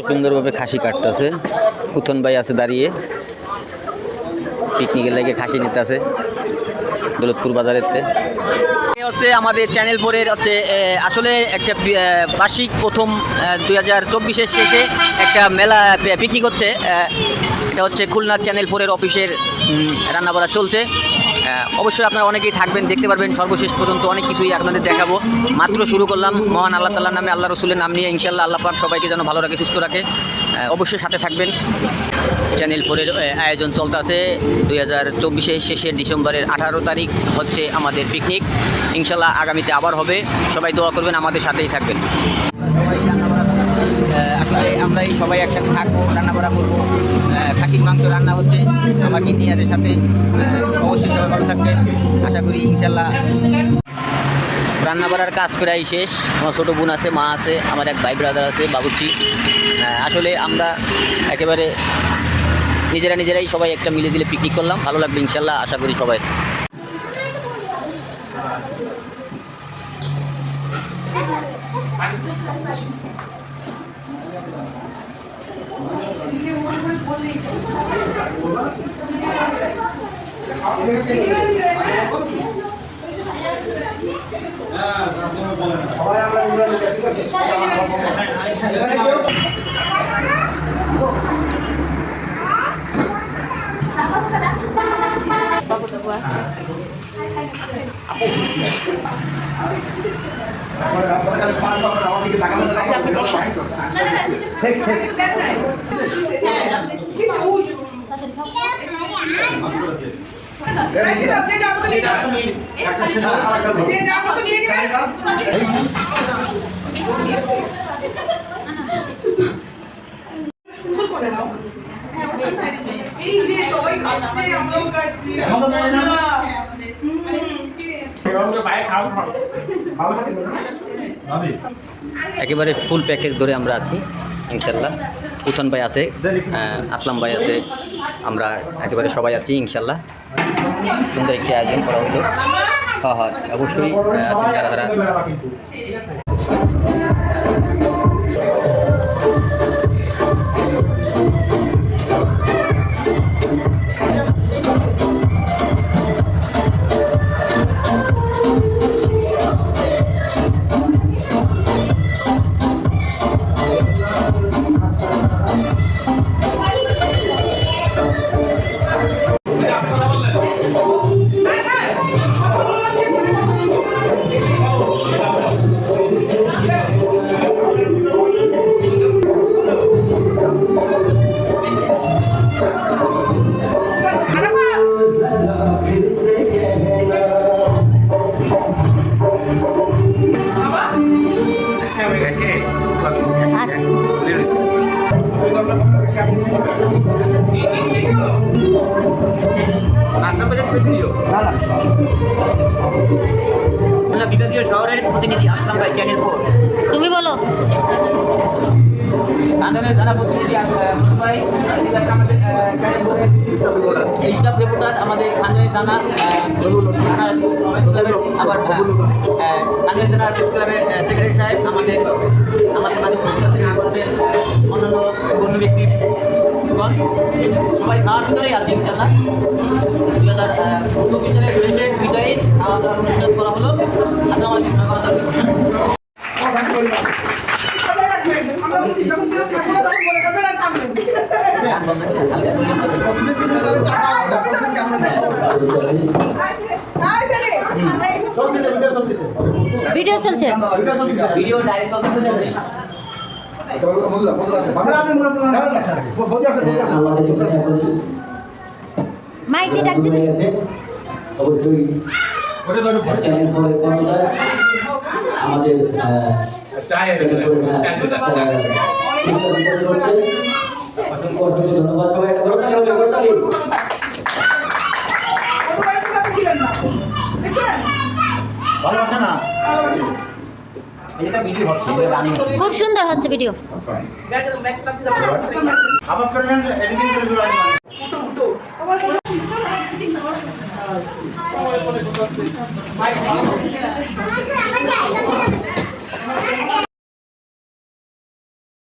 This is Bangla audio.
সুন্দরভাবে খাসি কাটতেছে। উত্তন ভাই আছে দাঁড়িয়ে, পিকনিকের লাগে খাসি নিতে আছে দৌলতপুর বাজারেতে। হচ্ছে আমাদের চ্যানেল 4-এর হচ্ছে আসলে একটা বার্ষিক প্রথম 2024-এর শেষে একটা মেলা পিকনিক হচ্ছে। এটা হচ্ছে খুলনা চ্যানেল 4-এর অফিসের রান্নাবাড়া চলছে। অবশ্যই আপনারা অনেকেই থাকবেন, দেখতে পারবেন সর্বশেষ পর্যন্ত অনেক কিছুই আপনাদের দেখাবো। মাত্র শুরু করলাম, মহান আল্লাহ তাআলার নামে, আল্লাহ রসুলের নাম নিয়ে। ইনশাল্লাহ আল্লাহ পাক সবাইকে যেন ভালো রাখে, সুস্থ রাখে। অবশ্যই সাথে থাকবেন। চ্যানেল 4-এর আয়োজন চলতে আছে 2024-এর শেষের ডিসেম্বরের 18 তারিখ হচ্ছে আমাদের পিকনিক। ইনশাল্লাহ আগামীতে আবার হবে। সবাই দোয়া করবেন, আমাদের সাথেই থাকবেন। আসলে আমরা এই সবাই একসাথে থাকবো, রান্নাবাড়া করবো। খাসির মাংস রান্না হচ্ছে, আমার গিন্নি আছে সাথে। অবশ্যই সবাই ভালো থাকবেন আশা করি ইনশাল্লাহ। রান্নাবাড়ার কাজ প্রায় শেষ। আমার ছোটো বোন আছে, মা আছে, আমার এক ভাই ব্রাদার আছে, বাবুচি। আসলে আমরা একেবারে নিজেরাই সবাই একটা মিলে দিলে পিকনিক করলাম, ভালো লাগবে ইনশাল্লাহ আশা করি সবাই। একেবারে ফুল প্যাকেজ ধরে আমরা আছি ইনশাল্লাহ। উত্তন ভাই আছে, আসলাম ভাই আছে, আমরা একেবারে সবাই আছি ইনশাল্লাহ। সুন্দর একটি আয়োজন করা হতো। হ্যাঁ অবশ্যই আছেন যারা বিভাগীয় শহরের প্রতিনিধি আসলাম ভাই, চ্যানেল 4। তুমি বলো। তাদের যারা প্রতিনিধি ভাই, এই স্টাফ রিপোর্টার আমাদের খানজানি থানা প্রেস ক্লাবের, আবার খানজানি থানা প্রেস ক্লাবের সেক্রেটারি সাহেব, আমাদের মাঝে অন্যান্য গণ্য ব্যক্তি সবাই খাওয়ার ভিতরেই আছে ইনশাল্লাহ। 2024 সালের শেষের বিদায়ের খাওয়া দাওয়ার অনুষ্ঠান করা হলো। ভিডিও চলছে, ভিডিও ডাইরেক্ট মাইক দিয়ে ডাক দিন। অবশ্যই আমাদের ধন্যবাদ সবাই। খুব সুন্দর হচ্ছে ভিডিও।